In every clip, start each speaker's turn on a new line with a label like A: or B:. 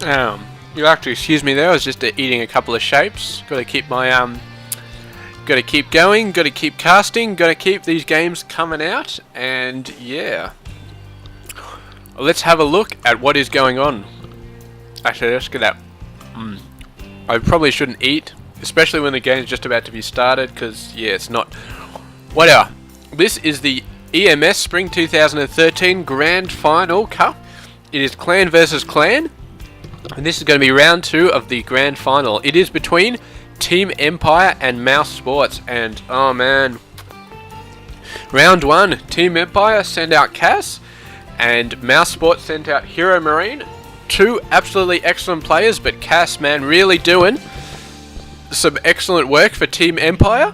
A: You'll have to excuse me there. I was just eating a couple of shapes. Got to keep my got to keep going. Got to keep casting. Got to keep these games coming out. And yeah, let's have a look at what is going on. Actually, let's get that. I probably shouldn't eat, especially when the game's just about to be started, because yeah, it's not. Whatever. This is the EMS Spring 2013 Grand Final Cup. It is clan versus clan, and this is going to be round 2 of the Grand Final. It is between Team Empire and Mouse Sports, and oh man, round 1, Team Empire sent out Cass, and Mouse Sports sent out Hero Marine. 2 absolutely excellent players, but Cass, man, really doing some excellent work for Team Empire,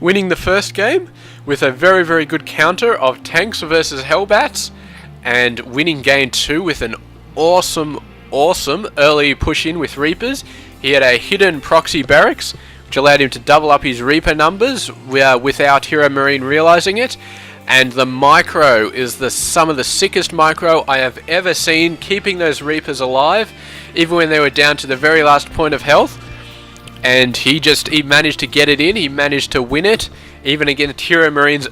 A: winning the first game with a very, very good counter of tanks versus Hellbats, and winning game 2 with an awesome early push in with Reapers. He had a hidden proxy barracks, which allowed him to double up his Reaper numbers without Hero Marine realizing it. And the micro is some of the sickest micro I have ever seen, keeping those Reapers alive, even when they were down to the very last point of health. And he managed to get it in, he managed to win it, even against Hero Marine's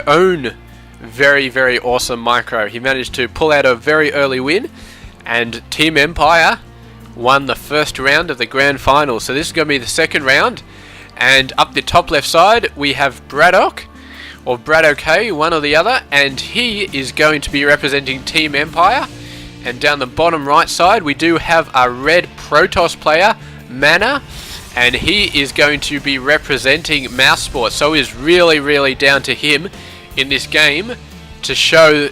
A: own very, very awesome micro. He managed to pull out a very early win, and Team Empire won the first round of the Grand Final. So this is going to be the second round, and up the top left side we have BratOK, or BratOK, one or the other, and he is going to be representing Team Empire. And down the bottom right side we do have a red Protoss player, MaNa, and he is going to be representing Mouse Sports. So it's really, really down to him in this game to show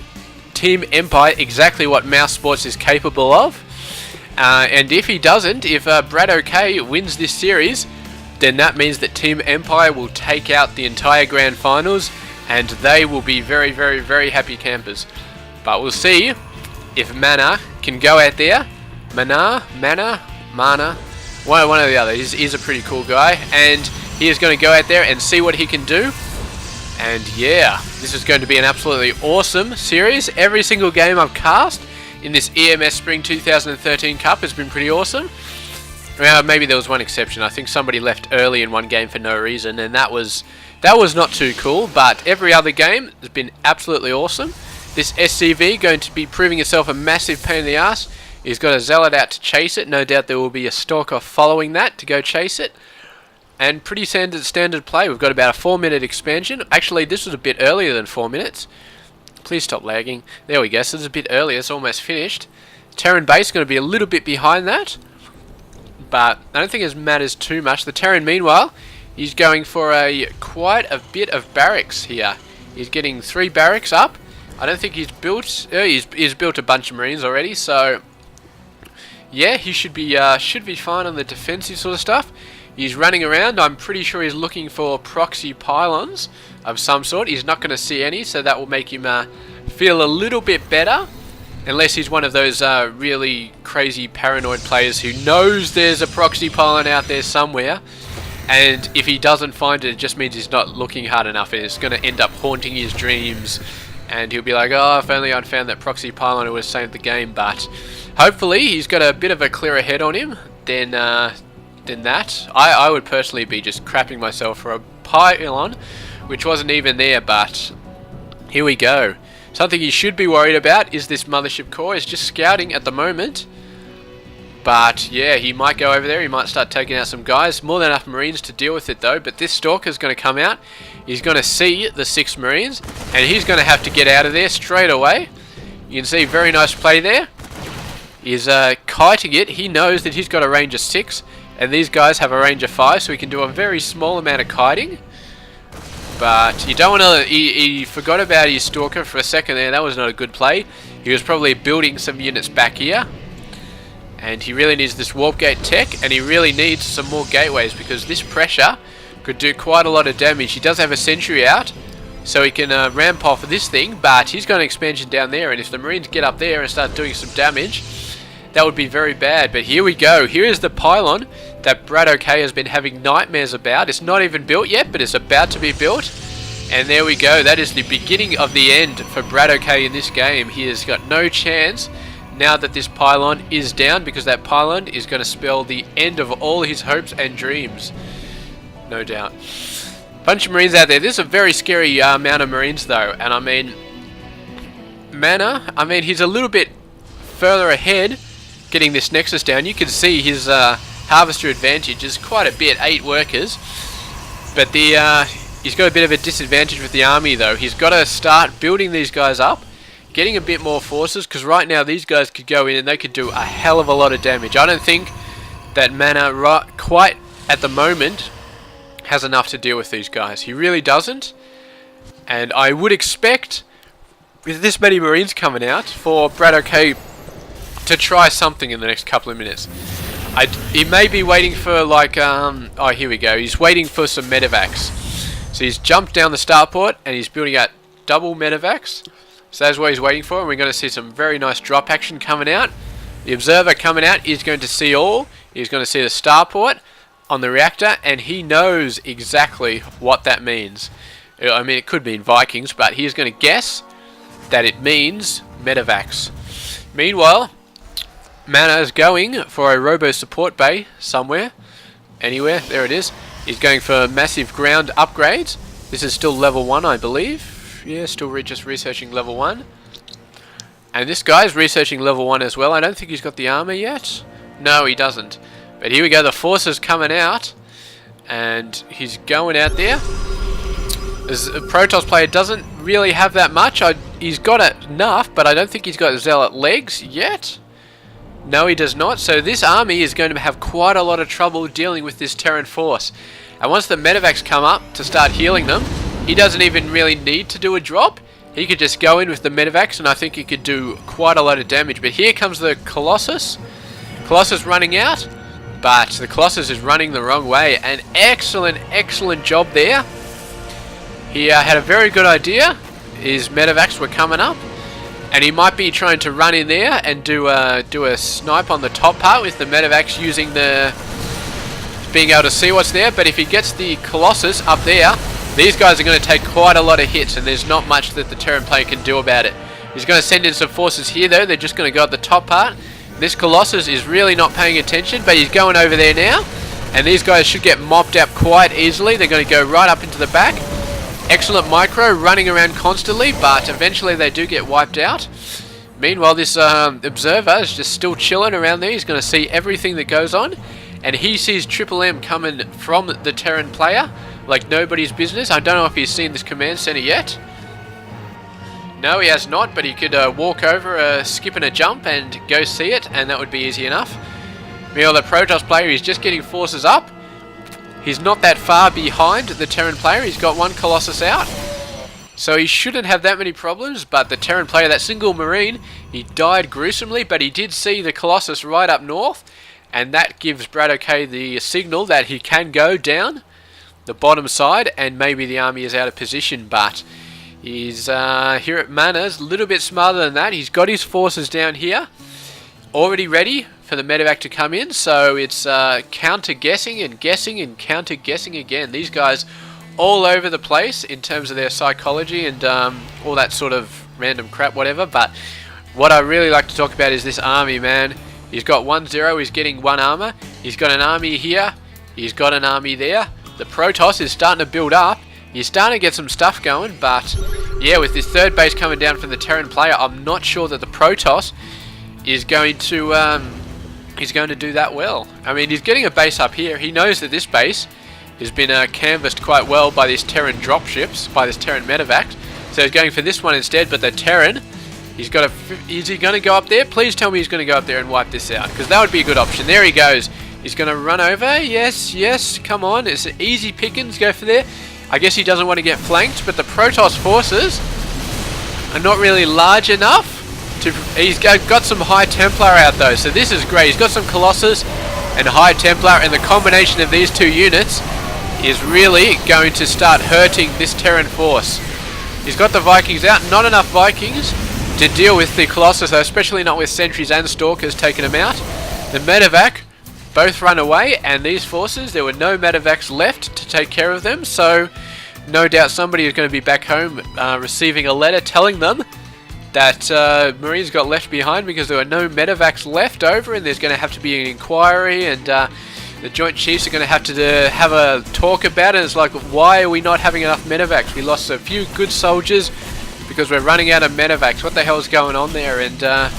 A: Team Empire exactly what Mouse Sports is capable of. And if he doesn't, if BratOK wins this series, then that means that Team Empire will take out the entire Grand Finals, and they will be very, very, very happy campers. But we'll see if MaNa can go out there. MaNa, one or the other. He's a pretty cool guy, and he is going to go out there and see what he can do. And yeah, this is going to be an absolutely awesome series. Every single game I've cast in this EMS Spring 2013 Cup has been pretty awesome. Well, maybe there was one exception. I think somebody left early in one game for no reason, and that was not too cool. But every other game has been absolutely awesome. This SCV going to be proving itself a massive pain in the ass. He's got a Zealot out to chase it. No doubt there will be a Stalker following that to go chase it. And pretty standard play. We've got about a 4-minute expansion. Actually, this was a bit earlier than 4 minutes. Please stop lagging. There we go. So it's a bit earlier. It's almost finished. Terran base is going to be a little bit behind that, but I don't think it matters too much. The Terran, meanwhile, he's going for quite a bit of barracks here. He's getting 3 barracks up. I don't think he's built. He's built a bunch of Marines already. So yeah, he should be fine on the defensive sort of stuff. He's running around. I'm pretty sure he's looking for proxy pylons of some sort. He's not going to see any, so that will make him feel a little bit better. Unless he's one of those really crazy paranoid players who knows there's a proxy pylon out there somewhere, and if he doesn't find it, it just means he's not looking hard enough, and it's going to end up haunting his dreams, and he'll be like, oh, if only I'd found that proxy pylon, it would have saved the game. But hopefully he's got a bit of a clearer head on him than that. I would personally be just crapping myself for a pylon which wasn't even there, but here we go. Something you should be worried about is this Mothership Core is just scouting at the moment. But yeah, he might go over there, he might start taking out some guys. More than enough Marines to deal with it though, but this Stalker's going to come out. He's going to see the 6 Marines, and he's going to have to get out of there straight away. You can see, very nice play there. He's kiting it. He knows that he's got a range of 6, and these guys have a range of 5, so he can do a very small amount of kiting. But you don't want to. He forgot about his Stalker for a second there. That was not a good play. He was probably building some units back here, and he really needs this warp gate tech, and he really needs some more gateways, because this pressure could do quite a lot of damage. He does have a sentry out, so he can ramp off this thing, but he's got an expansion down there, and if the Marines get up there and start doing some damage, that would be very bad. But here we go. Here is the pylon that BratOK has been having nightmares about. It's not even built yet, but it's about to be built. And there we go. That is the beginning of the end for BratOK in this game. He has got no chance, now that this pylon is down, because that pylon is going to spell the end of all his hopes and dreams. No doubt. Bunch of Marines out there. This is a very scary amount of Marines though, and I mean, MaNa, I mean, he's a little bit further ahead getting this Nexus down. You can see his Harvester advantage is quite a bit, 8 workers, but he's got a bit of a disadvantage with the army though. He's got to start building these guys up, getting a bit more forces, because right now these guys could go in and they could do a hell of a lot of damage. I don't think that MaNa quite at the moment has enough to deal with these guys. He really doesn't, and I would expect with this many Marines coming out for BratOK to try something in the next couple of minutes. He may be waiting for like oh, here we go, he's waiting for some medevacs. So he's jumped down the starport and he's building out double medevacs. So that's what he's waiting for, and we're going to see some very nice drop action coming out. The observer coming out is going to see all. He's going to see the starport on the reactor, and he knows exactly what that means. I mean, it could mean Vikings, but he's going to guess that it means medevacs. Meanwhile, MaNa is going for a robo support bay somewhere, anywhere, there it is. He's going for massive ground upgrades. This is still level 1, I believe. Yeah, still just researching level 1. And this guy's researching level 1 as well. I don't think he's got the armor yet. No, he doesn't. But here we go, the forces coming out, and he's going out there. As a Protoss player doesn't really have that much. He's got enough, but I don't think he's got Zealot legs yet. No, he does not. So this army is going to have quite a lot of trouble dealing with this Terran force. And once the medevacs come up to start healing them, he doesn't even really need to do a drop. He could just go in with the medevacs, and I think he could do quite a lot of damage. But here comes the Colossus. Colossus running out, but the Colossus is running the wrong way. An excellent job there. He had a very good idea. His medevacs were coming up, and he might be trying to run in there and do a snipe on the top part with the medevacs using being able to see what's there. But if he gets the Colossus up there, these guys are going to take quite a lot of hits, and there's not much that the Terran player can do about it. He's going to send in some forces here though. They're just going to go at the top part. This Colossus is really not paying attention, but he's going over there now, and these guys should get mopped up quite easily. They're going to go right up into the back. Excellent micro, running around constantly, but eventually they do get wiped out. Meanwhile, this observer is just still chilling around there. He's going to see everything that goes on, and he sees Triple M coming from the Terran player like nobody's business. I don't know if he's seen this command center yet. No, he has not, but he could walk over, skip and a jump and go see it, and that would be easy enough. Meanwhile, the Protoss player is just getting forces up. He's not that far behind the Terran player. He's got one Colossus out, so he shouldn't have that many problems. But the Terran player, that single Marine, he died gruesomely, but he did see the Colossus right up north, and that gives BratOK the signal that he can go down the bottom side, and maybe the army is out of position. But he's here at MaNa's a little bit smarter than that. He's got his forces down here already ready for the medevac to come in, so it's counter-guessing and guessing and counter-guessing again. These guys all over the place in terms of their psychology and all that sort of random crap, whatever. But what I really like to talk about is this army, man. He's got 1-0, he's getting 1 armor. He's got an army here, he's got an army there. The Protoss is starting to build up. He's starting to get some stuff going, but yeah, with this third base coming down from the Terran player, I'm not sure that the Protoss is going to do that well. I mean, he's getting a base up here. He knows that this base has been canvassed quite well by these Terran dropships, by this Terran medevac. So he's going for this one instead, but the Terran, is he going to go up there? Please tell me he's going to go up there and wipe this out, because that would be a good option. There he goes. He's going to run over. Yes, come on. It's easy pickings. Go for there. I guess he doesn't want to get flanked, but the Protoss forces are not really large enough. He's got some High Templar out though, so this is great. He's got some Colossus and High Templar, and the combination of these 2 units is really going to start hurting this Terran force. He's got the Vikings out, not enough Vikings to deal with the Colossus, especially not with sentries and stalkers taking them out. The medevac both run away, and these forces, there were no medevacs left to take care of them, so no doubt somebody is going to be back home receiving a letter telling them that Marines got left behind because there were no medevacs left over, and there's going to have to be an inquiry, and the Joint Chiefs are going to have a talk about it. It's like, why are we not having enough medevacs? We lost a few good soldiers because we're running out of medevacs. What the hell is going on there? And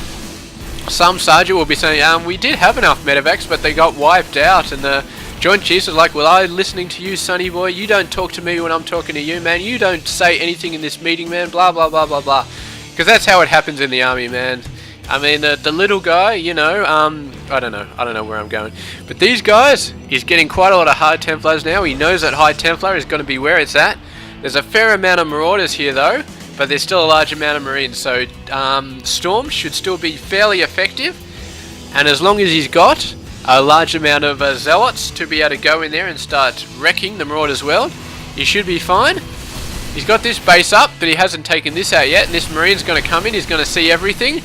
A: some sergeant will be saying, we did have enough medevacs, but they got wiped out. And the Joint Chiefs are like, well, I'm listening to you, sonny boy. You don't talk to me when I'm talking to you, man. You don't say anything in this meeting, man. Blah, blah, blah, blah, blah. Because that's how it happens in the army, man. I mean, the little guy, you know, I don't know where I'm going. But these guys, he's getting quite a lot of High Templars now. He knows that High Templar is going to be where it's at. There's a fair amount of Marauders here, though, but there's still a large amount of Marines. So, Storms should still be fairly effective. And as long as he's got a large amount of Zealots to be able to go in there and start wrecking the Marauders' world, he should be fine. He's got this base up, but he hasn't taken this out yet. And this Marine's going to come in. He's going to see everything.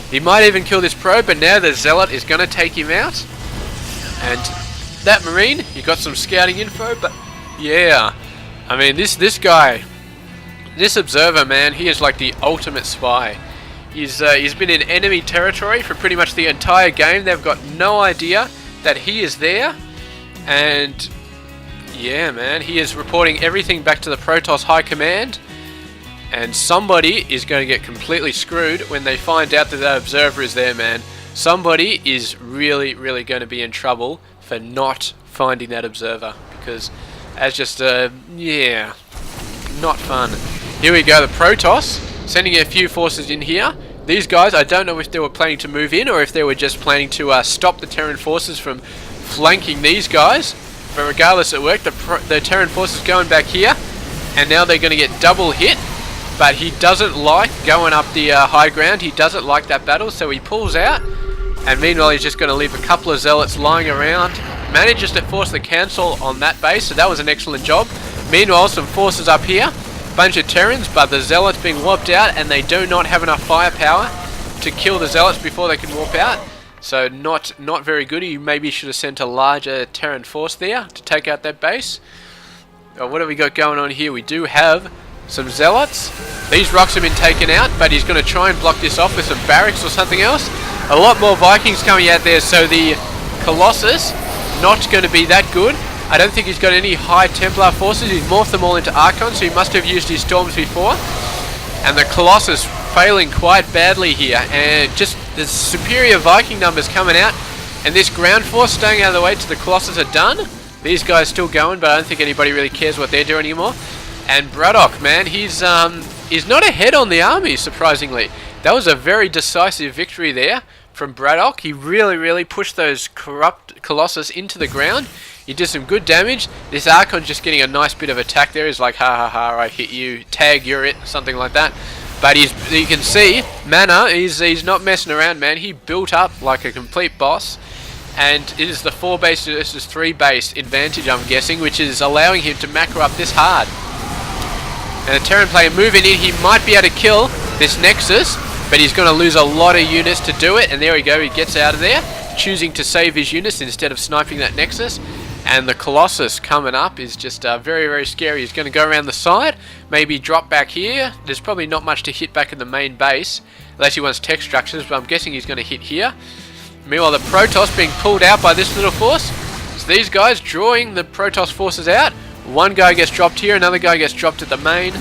A: He might even kill this Pro, but now the Zealot is going to take him out. And that Marine, he got some scouting info, but yeah. I mean, this guy, this Observer, man, he is like the ultimate spy. He's been in enemy territory for pretty much the entire game. They've got no idea that he is there. And yeah, man, he is reporting everything back to the Protoss High Command. And somebody is going to get completely screwed when they find out that that Observer is there, man. Somebody is really, really going to be in trouble for not finding that Observer. Because that's just, yeah, not fun. Here we go, the Protoss sending a few forces in here. These guys, I don't know if they were planning to move in or if they were just planning to stop the Terran forces from flanking these guys. But regardless, it worked. The Terran forces going back here. And now they're going to get double hit. But he doesn't like going up the high ground. He doesn't like that battle, so he pulls out. And meanwhile, he's just going to leave a couple of Zealots lying around. Manages to force the cancel on that base, so that was an excellent job. Meanwhile, some forces up here. Bunch of Terrans, but the Zealots being warped out, and they do not have enough firepower to kill the Zealots before they can warp out. So not very good. He maybe should have sent a larger Terran force there to take out that base. What have we got going on here? We do have some Zealots. These rocks have been taken out, but he's going to try and block this off with some barracks or something else. A lot more Vikings coming out there, so the Colossus not going to be that good. I don't think he's got any High Templar forces. He's morphed them all into Archons, so he must have used his Storms before. And the Colossus failing quite badly here, and just the superior Viking numbers coming out, and this ground force staying out of the way till the Colossus are done. These guys still going, but I don't think anybody really cares what they're doing anymore. And BratOK, man, he's not ahead on the army, surprisingly. That was a very decisive victory there from BratOK. He really, really pushed those corrupt Colossus into the ground. He did some good damage. This Archon just getting a nice bit of attack there. He's like, ha ha ha, I hit you, tag, you're it, something like that. But you can see, MaNa, he's not messing around, man. He built up like a complete boss. And it is the 4 base versus 3 base advantage, I'm guessing, which is allowing him to macro up this hard. And a Terran player moving in, he might be able to kill this Nexus, but he's going to lose a lot of units to do it. And there we go, he gets out of there, choosing to save his units instead of sniping that Nexus. And the Colossus coming up is just very, very scary. He's going to go around the side, maybe drop back here. There's probably not much to hit back in the main base, unless he wants tech structures, but I'm guessing he's going to hit here. Meanwhile, the Protoss being pulled out by this little force. So these guys drawing the Protoss forces out. One guy gets dropped here, another guy gets dropped at the main.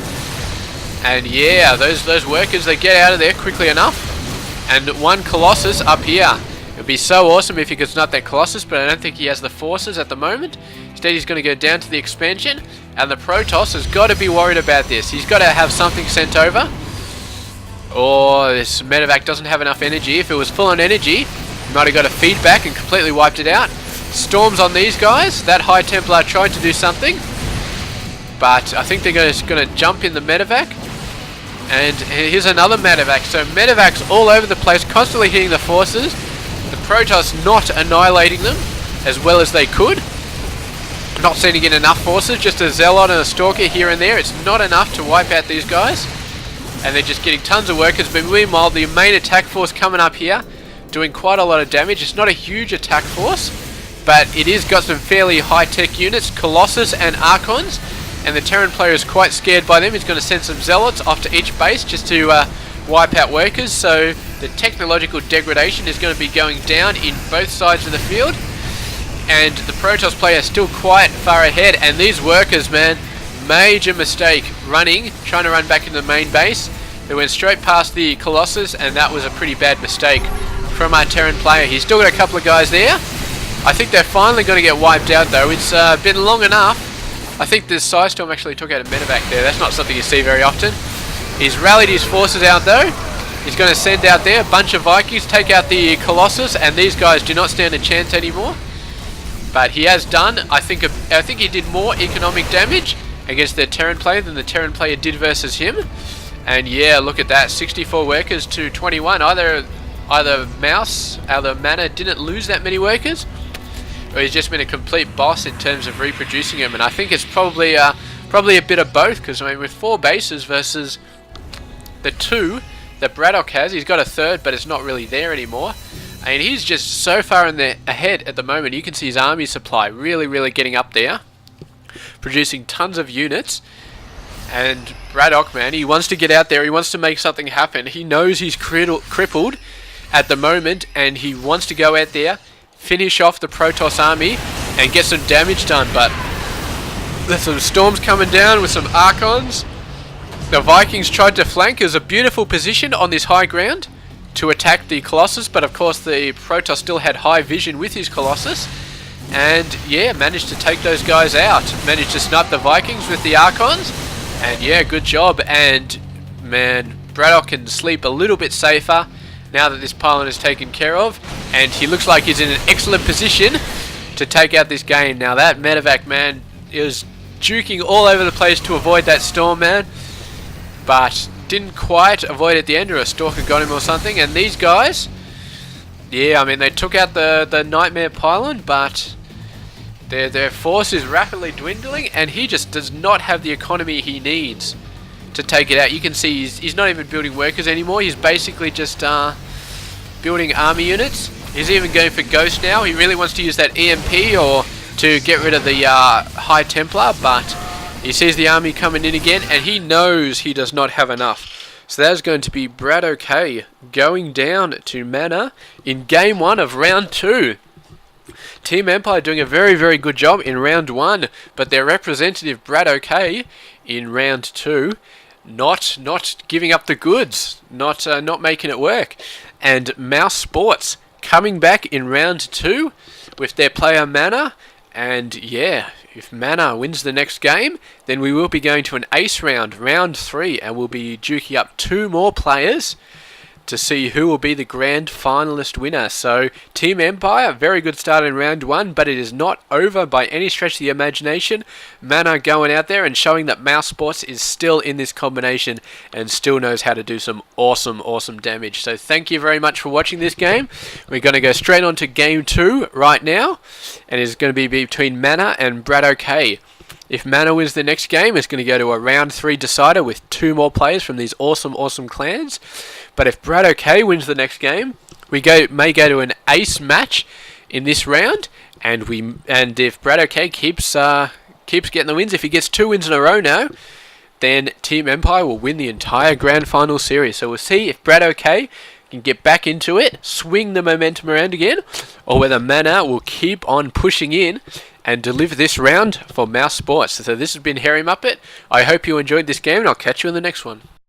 A: And yeah, those workers, they get out of there quickly enough. And one Colossus up here. It would be so awesome if he could snipe that Colossus, but I don't think he has the forces at the moment. Instead, he's going to go down to the expansion. And the Protoss has got to be worried about this. He's got to have something sent over. Or this medevac doesn't have enough energy. If it was full on energy, he might have got a feedback and completely wiped it out. Storms on these guys. That High Templar tried to do something, but I think they're just going to jump in the medevac. And here's another medevac. So medevacs all over the place, constantly hitting the forces. The Protoss not annihilating them as well as they could. Not sending in enough forces, just a Zealot and a Stalker here and there. It's not enough to wipe out these guys. And they're just getting tons of workers. But meanwhile, the main attack force coming up here, doing quite a lot of damage. It's not a huge attack force, but it is got some fairly high-tech units, Colossus and Archons, and the Terran player is quite scared by them. He's going to send some Zealots off to each base just to wipe out workers, so the technological degradation is going to be going down in both sides of the field. And the Protoss player is still quite far ahead, and these workers, man, major mistake trying to run back into the main base. They went straight past the Colossus, and that was a pretty bad mistake from our Terran player. He's still got a couple of guys there. I think they're finally going to get wiped out though. It's been long enough. I think the Psystorm actually took out a medevac there. That's not something you see very often. He's rallied his forces out though. He's going to send out there a bunch of Vikings, take out the Colossus, and these guys do not stand a chance anymore. But he has done, I think he did more economic damage against their Terran player than the Terran player did versus him. And yeah, look at that, 64 workers to 21. Either MaNa didn't lose that many workers, or he's just been a complete boss in terms of reproducing them. And I think it's probably a bit of both, because I mean, with 4 bases versus the 2 that BratOK has, he's got a third, but it's not really there anymore. And he's just so far ahead at the moment. You can see his army supply really getting up there, producing tons of units. And BratOK, man, he wants to get out there. He wants to make something happen. He knows he's crippled at the moment, and he wants to go out there, finish off the Protoss army, and get some damage done. But there's some storms coming down with some Archons. The Vikings tried to flank. It was a beautiful position on this high ground to attack the Colossus, but of course the Protoss still had high vision with his Colossus, and yeah, managed to take those guys out. Managed to snipe the Vikings with the Archons, and yeah, good job. And man, BratOK can sleep a little bit safer now that this pylon is taken care of, and he looks like he's in an excellent position to take out this game. Now that medevac, man, is juking all over the place to avoid that storm, man, but didn't quite avoid at the end, or a stalker got him or something. And these guys, yeah, I mean, they took out the Nightmare Pylon, but their force is rapidly dwindling, and he just does not have the economy he needs to take it out. You can see he's not even building workers anymore. He's basically just building army units. He's even going for Ghost now. He really wants to use that EMP or to get rid of the High Templar, but he sees the army coming in again, and he knows he does not have enough. So that's going to be BratOK going down to MaNa in Game 1 of Round 2. Team Empire doing a very good job in Round 1, but their representative BratOK in Round 2 not giving up the goods, not making it work. And Mouse Sports coming back in Round 2 with their player MaNa, and yeah, if MaNa wins the next game, then we will be going to an ace round, Round 3, and we'll be duking up 2 more players to see who will be the grand finalist winner. So Team Empire, very good start in Round 1, but it is not over by any stretch of the imagination. MaNa going out there and showing that Mouse Sports is still in this combination and still knows how to do some awesome damage. So thank you very much for watching this game. We're going to go straight on to Game 2 right now, and it's going to be between MaNa and BratOK. If MaNa wins the next game, it's going to go to a Round 3 decider with 2 more players from these awesome clans. But if BratOK wins the next game, we may go to an ace match in this round, and if BratOK keeps getting the wins, if he gets 2 wins in a row now, then Team Empire will win the entire Grand Final series. So we'll see if BratOK can get back into it, swing the momentum around again, or whether MaNa will keep on pushing in and deliver this round for Mouse Sports. So this has been xhairymuppetx. I hope you enjoyed this game, and I'll catch you in the next one.